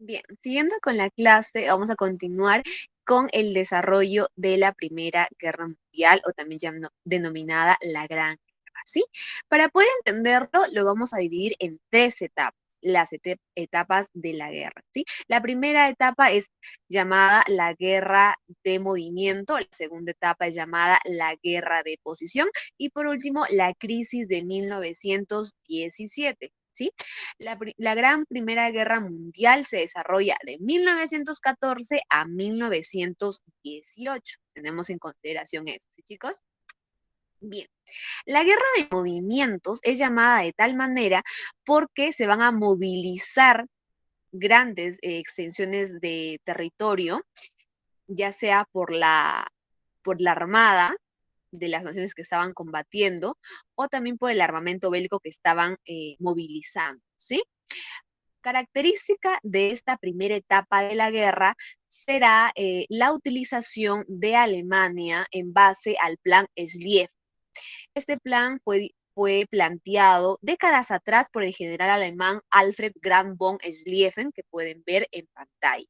Bien, siguiendo con la clase, vamos a continuar con el desarrollo de la Primera Guerra Mundial o también denominada la Gran Guerra, ¿sí? Para poder entenderlo, lo vamos a dividir en tres etapas, las etapas de la guerra, ¿sí? La primera etapa es llamada la Guerra de Movimiento, la segunda etapa es llamada la Guerra de Posición y por último la crisis de 1917. ¿Sí? La Gran Primera Guerra Mundial se desarrolla de 1914 a 1918. Tenemos en consideración esto, ¿sí, chicos? Bien, la guerra de movimientos es llamada de tal manera porque se van a movilizar grandes extensiones de territorio, ya sea por la armada de las naciones que estaban combatiendo o también por el armamento bélico que estaban movilizando, ¿sí? Característica de esta primera etapa de la guerra será la utilización de Alemania en base al plan Schlieffen. Este plan fue planteado décadas atrás por el general alemán Alfred Graf von Schlieffen, que pueden ver en pantalla.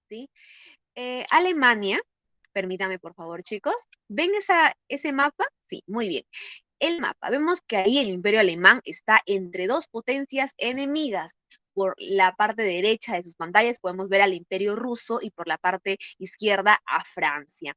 ¿Sí? Alemania, permítame por favor chicos, ¿ven ese mapa? Sí, muy bien. El mapa, vemos que ahí el imperio alemán está entre dos potencias enemigas. Por la parte derecha de sus pantallas podemos ver al imperio ruso y por la parte izquierda a Francia.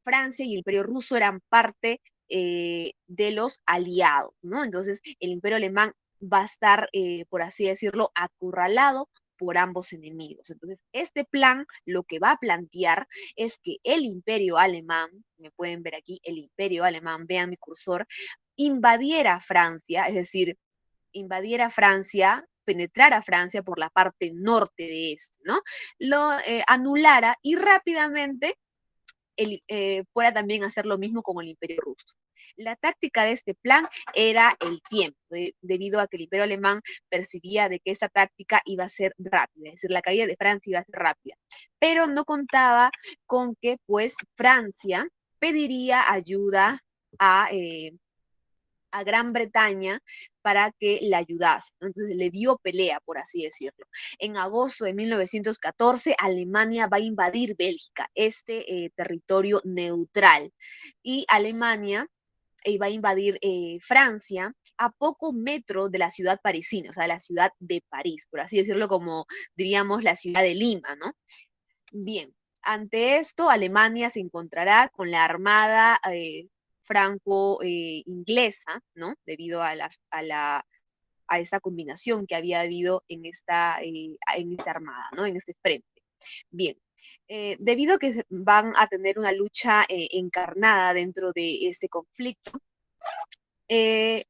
Francia y el imperio ruso eran parte de los aliados, ¿no? Entonces el imperio alemán va a estar, por así decirlo, acurralado por ambos enemigos. Entonces, este plan lo que va a plantear es que el imperio alemán, me pueden ver aquí, el imperio alemán, vean mi cursor, invadiera Francia, es decir, invadiera Francia, penetrara Francia por la parte norte de esto, ¿no? Lo anulara y rápidamente pueda también hacer lo mismo con el imperio ruso. La táctica de este plan era el tiempo, debido a que el imperio alemán percibía de que esta táctica iba a ser rápida, es decir, la caída de Francia iba a ser rápida, pero no contaba con que pues Francia pediría ayuda a Gran Bretaña para que la ayudase. Entonces le dio pelea, por así decirlo. En agosto de 1914, Alemania va a invadir Bélgica, este territorio neutral. Y Alemania va a invadir Francia a poco metro de la ciudad parisina, o sea, la ciudad de París, por así decirlo, como diríamos la ciudad de Lima, ¿no? Bien, ante esto, Alemania se encontrará con la armada franco-inglesa, ¿no? Debido a esa combinación que había habido en esta armada, ¿no? En este frente. Bien, debido a que van a tener una lucha encarnada dentro de este conflicto, eh,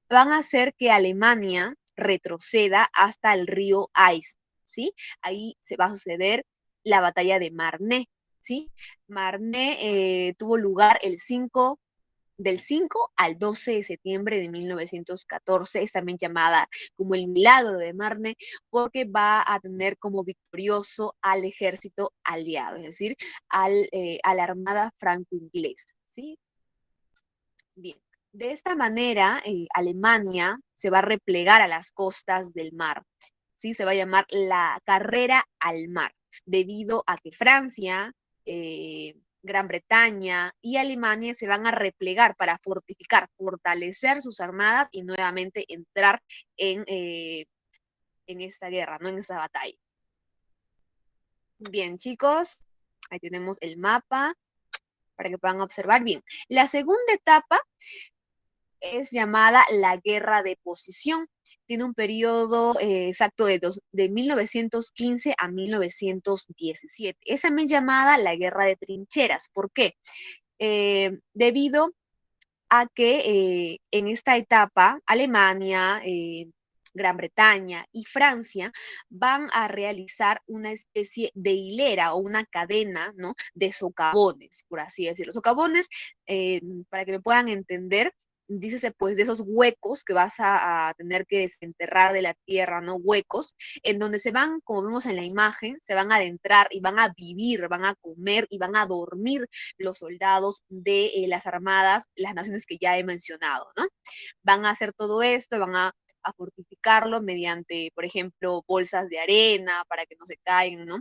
van a hacer que Alemania retroceda hasta el río Ice, ¿sí? Ahí se va a suceder la batalla de Marne, ¿sí? Marne tuvo lugar del 5 al 12 de septiembre de 1914, es también llamada como el milagro de Marne, porque va a tener como victorioso al ejército aliado, es decir, a la armada franco-inglesa, ¿sí? Bien, de esta manera, Alemania se va a replegar a las costas del mar, ¿sí? Se va a llamar la carrera al mar, debido a que Francia, Gran Bretaña y Alemania se van a replegar para fortificar, fortalecer sus armadas y nuevamente entrar en esta guerra, ¿no? En esta batalla. Bien, chicos, ahí tenemos el mapa para que puedan observar bien. La segunda etapa es llamada la Guerra de Posición. Tiene un periodo exacto de 1915 a 1917. Es también llamada la Guerra de Trincheras. ¿Por qué? Debido a que en esta etapa Alemania, Gran Bretaña y Francia van a realizar una especie de hilera o una cadena, ¿no? De socavones, por así decirlo. Socavones, para que me puedan entender, dícese pues de esos huecos que vas a tener que desenterrar de la tierra, ¿no? Huecos, en donde se van, como vemos en la imagen, se van a adentrar y van a vivir, van a comer y van a dormir los soldados de las armadas, las naciones que ya he mencionado, ¿no? Van a hacer todo esto, van a a fortificarlo mediante, por ejemplo, bolsas de arena para que no se caigan, ¿no?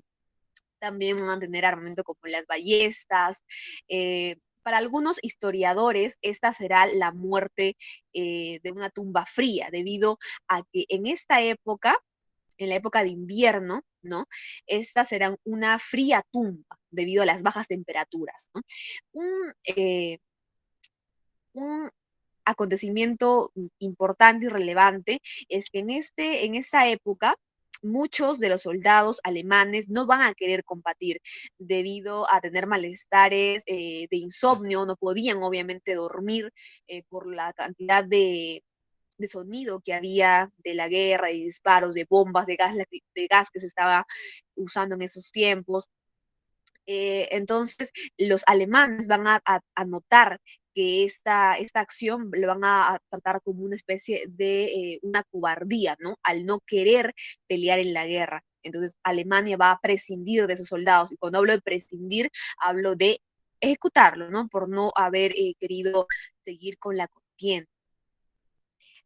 También van a tener armamento como las ballestas. Para algunos historiadores, esta será la muerte de una tumba fría, debido a que en esta época, en la época de invierno, ¿no? Esta será una fría tumba debido a las bajas temperaturas, ¿no? Un, eh, un acontecimiento importante y relevante es que en esta época muchos de los soldados alemanes no van a querer combatir debido a tener malestares de insomnio, no podían obviamente dormir por la cantidad de sonido que había de la guerra, de disparos, de bombas, de gas que se estaba usando en esos tiempos. Entonces, los alemanes van a notar que esta acción lo van a tratar como una especie de una cobardía, ¿no? Al no querer pelear en la guerra. Entonces, Alemania va a prescindir de esos soldados. Y cuando hablo de prescindir, hablo de ejecutarlo, ¿no? Por no haber querido seguir con la contienda.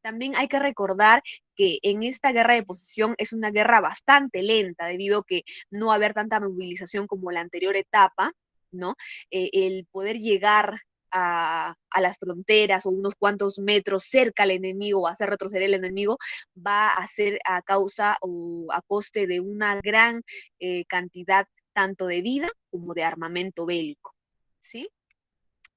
También hay que recordar que en esta guerra de posición es una guerra bastante lenta, debido a que no va a haber tanta movilización como la anterior etapa, ¿no? El poder llegar a las fronteras o unos cuantos metros cerca al enemigo o hacer retroceder al enemigo va a ser a causa o a coste de una gran cantidad tanto de vida como de armamento bélico, ¿sí?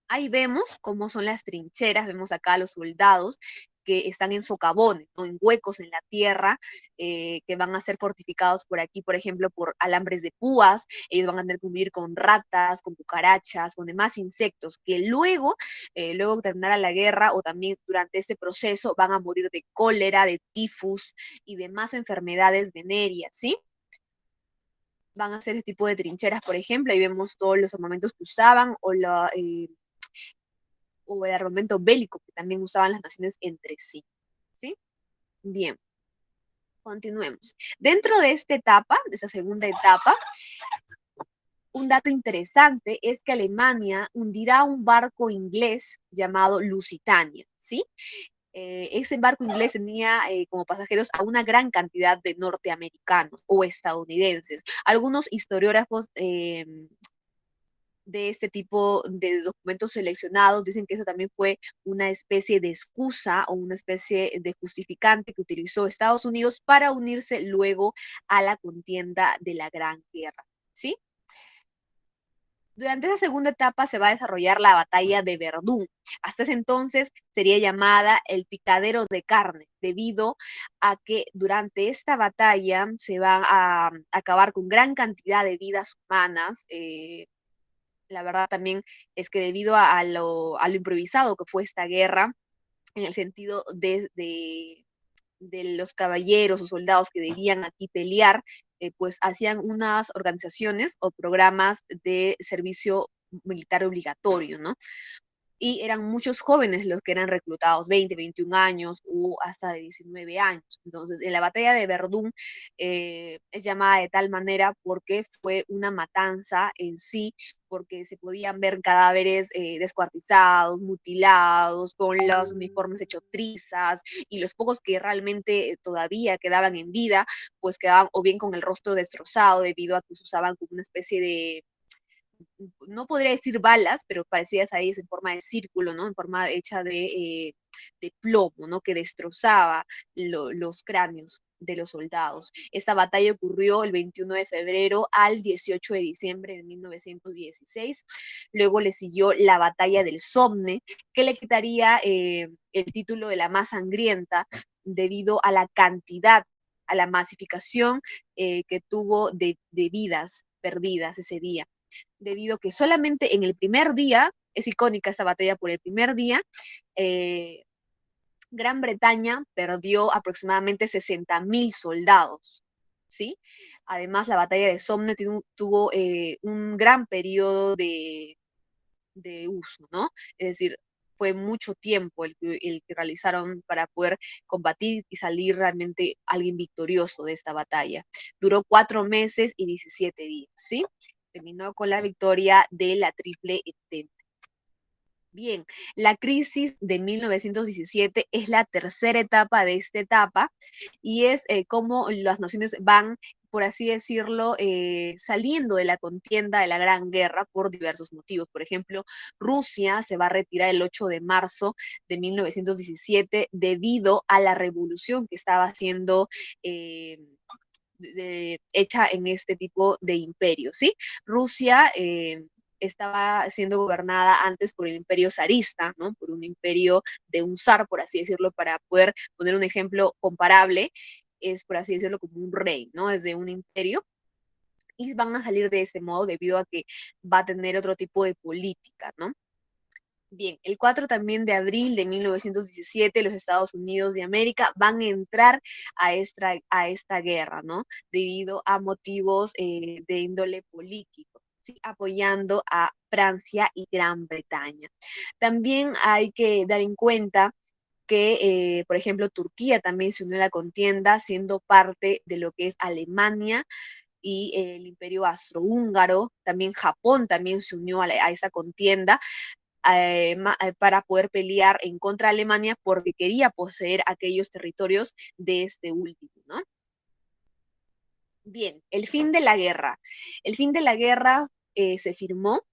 Ahí vemos cómo son las trincheras, vemos acá a los soldados que están en socavones, ¿no? En huecos en la tierra, que van a ser fortificados por aquí, por ejemplo, por alambres de púas. Ellos van a tener que vivir con ratas, con cucarachas, con demás insectos, que luego de terminar la guerra o también durante este proceso, van a morir de cólera, de tifus y demás enfermedades venéreas, ¿sí? Van a hacer este tipo de trincheras, por ejemplo, ahí vemos todos los armamentos que usaban o el armamento bélico que también usaban las naciones entre sí. ¿Sí? Bien, continuemos. Dentro de esta etapa, de esa segunda etapa, un dato interesante es que Alemania hundirá un barco inglés llamado Lusitania, ¿sí? Ese barco inglés tenía como pasajeros a una gran cantidad de norteamericanos o estadounidenses. Algunos historiógrafos de este tipo de documentos seleccionados dicen que eso también fue una especie de excusa o una especie de justificante que utilizó Estados Unidos para unirse luego a la contienda de la Gran Guerra, ¿sí? Durante esa segunda etapa se va a desarrollar la batalla de Verdún. Hasta ese entonces sería llamada el picadero de carne, debido a que durante esta batalla se va a acabar con gran cantidad de vidas humanas, la verdad también es que debido a lo improvisado que fue esta guerra, en el sentido de los caballeros o soldados que debían aquí pelear, pues hacían unas organizaciones o programas de servicio militar obligatorio, ¿no? Y eran muchos jóvenes los que eran reclutados, 20, 21 años o hasta de 19 años. Entonces, en la batalla de Verdún es llamada de tal manera porque fue una matanza en sí, porque se podían ver cadáveres descuartizados, mutilados, con los uniformes hechos trizas, y los pocos que realmente todavía quedaban en vida, pues quedaban o bien con el rostro destrozado debido a que se usaban como una especie de no podría decir balas, pero parecidas a ellas en forma de círculo, ¿no? En forma hecha de plomo, ¿no? Que destrozaba los cráneos de los soldados. Esta batalla ocurrió el 21 de febrero al 18 de diciembre de 1916. Luego le siguió la batalla del Somme, que le quitaría el título de la más sangrienta debido a la cantidad, a la masificación que tuvo de vidas perdidas ese día, debido a que solamente en el primer día, es icónica esta batalla por el primer día, eh, Gran Bretaña perdió aproximadamente 60.000 soldados, ¿sí? Además, la batalla de Somme tuvo un gran periodo de uso, ¿no? Es decir, fue mucho tiempo el que realizaron para poder combatir y salir realmente alguien victorioso de esta batalla. Duró 4 meses y 17 días, ¿sí? Terminó con la victoria de la Triple Entente. Bien, la crisis de 1917 es la tercera etapa de esta etapa y es cómo las naciones van, por así decirlo, saliendo de la contienda de la Gran Guerra por diversos motivos. Por ejemplo, Rusia se va a retirar el 8 de marzo de 1917 debido a la revolución que estaba siendo hecha en este tipo de imperio, ¿sí? Rusia estaba siendo gobernada antes por el imperio zarista, ¿no? Por un imperio de un zar, por así decirlo, para poder poner un ejemplo comparable, es por así decirlo como un rey, ¿no? Desde un imperio. Y van a salir de ese modo debido a que va a tener otro tipo de política, ¿no? Bien, el 4 también de abril de 1917, los Estados Unidos de América van a entrar a esta guerra, ¿no? Debido a motivos de índole político, ¿sí? Apoyando a Francia y Gran Bretaña. También hay que dar en cuenta que, por ejemplo, Turquía también se unió a la contienda, siendo parte de lo que es Alemania y el Imperio Austrohúngaro. También Japón también se unió a esa contienda para poder pelear en contra de Alemania porque quería poseer aquellos territorios de este último, ¿no? Bien, el fin de la guerra. El fin de la guerra se firmó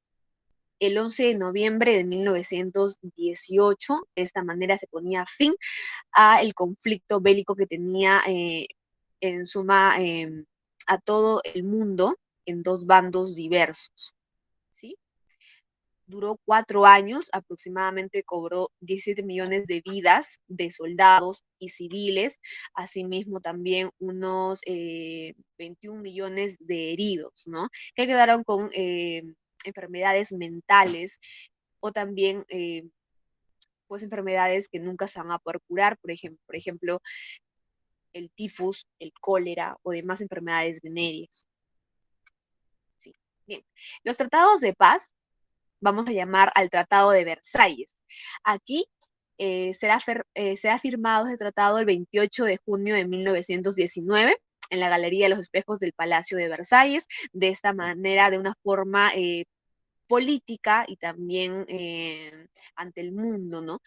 el 11 de noviembre de 1918. De esta manera se ponía fin al conflicto bélico que tenía en suma a todo el mundo en dos bandos diversos, ¿sí? Duró 4 años, aproximadamente cobró 17 millones de vidas de soldados y civiles, asimismo también unos 21 millones de heridos, ¿no? Que quedaron con enfermedades mentales o también pues enfermedades que nunca se van a poder curar, por ejemplo, el tifus, el cólera o demás enfermedades venéreas. Sí. Bien, los tratados de paz vamos a llamar al Tratado de Versalles. Aquí será firmado este tratado el 28 de junio de 1919 en la Galería de los Espejos del Palacio de Versalles, de esta manera, de una forma política y también ante el mundo, ¿no?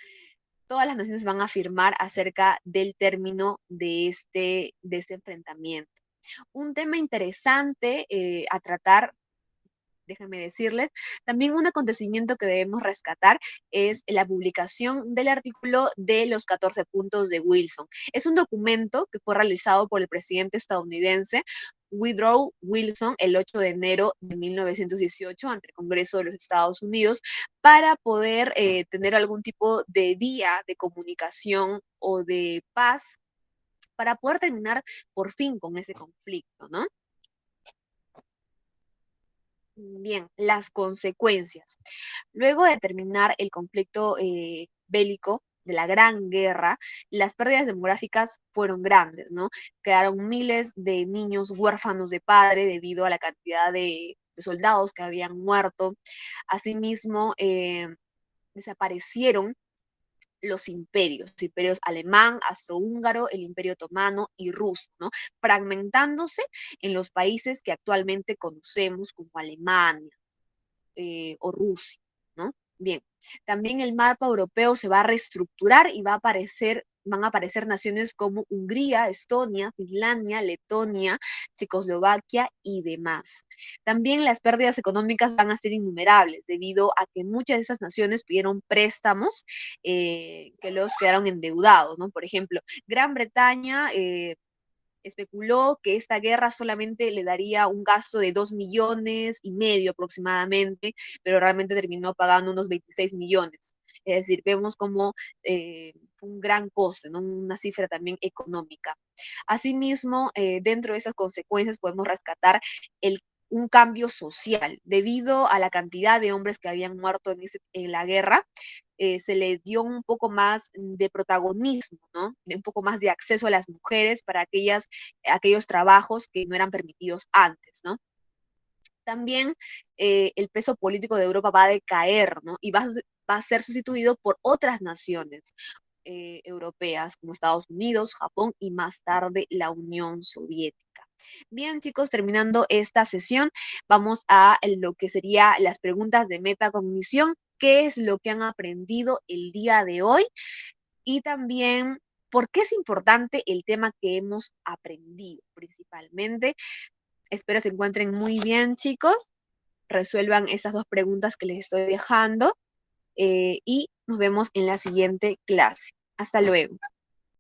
Todas las naciones van a firmar acerca del término de este enfrentamiento. Un tema interesante a tratar, déjenme decirles. También un acontecimiento que debemos rescatar es la publicación del artículo de los 14 puntos de Wilson. Es un documento que fue realizado por el presidente estadounidense Woodrow Wilson el 8 de enero de 1918 ante el Congreso de los Estados Unidos para poder tener algún tipo de vía de comunicación o de paz para poder terminar por fin con ese conflicto, ¿no? Bien, las consecuencias. Luego de terminar el conflicto bélico de la Gran Guerra, las pérdidas demográficas fueron grandes, ¿no? Quedaron miles de niños huérfanos de padre debido a la cantidad de soldados que habían muerto. Asimismo, desaparecieron los imperios alemán, austrohúngaro, el imperio otomano y ruso, ¿no? Fragmentándose en los países que actualmente conocemos como Alemania, o Rusia, ¿no? Bien, también el mapa europeo se va a reestructurar y van a aparecer naciones como Hungría, Estonia, Finlandia, Letonia, Checoslovaquia y demás. También las pérdidas económicas van a ser innumerables debido a que muchas de esas naciones pidieron préstamos que los quedaron endeudados, ¿no? Por ejemplo, Gran Bretaña especuló que esta guerra solamente le daría un gasto de 2,5 millones aproximadamente, pero realmente terminó pagando unos 26 millones. Es decir, vemos como fue un gran coste, ¿no? Una cifra también económica. Asimismo, dentro de esas consecuencias podemos rescatar un cambio social. Debido a la cantidad de hombres que habían muerto en la guerra, se le dio un poco más de protagonismo, ¿no? Un poco más de acceso a las mujeres para aquellos trabajos que no eran permitidos antes, ¿no? También el peso político de Europa va a decaer, ¿no? Y va a ser sustituido por otras naciones europeas como Estados Unidos, Japón y más tarde la Unión Soviética. Bien, chicos, terminando esta sesión, vamos a lo que sería las preguntas de metacognición. qué es lo que han aprendido el día de hoy y también por qué es importante el tema que hemos aprendido principalmente. Espero se encuentren muy bien, chicos. Resuelvan estas dos preguntas que les estoy dejando y nos vemos en la siguiente clase. Hasta luego.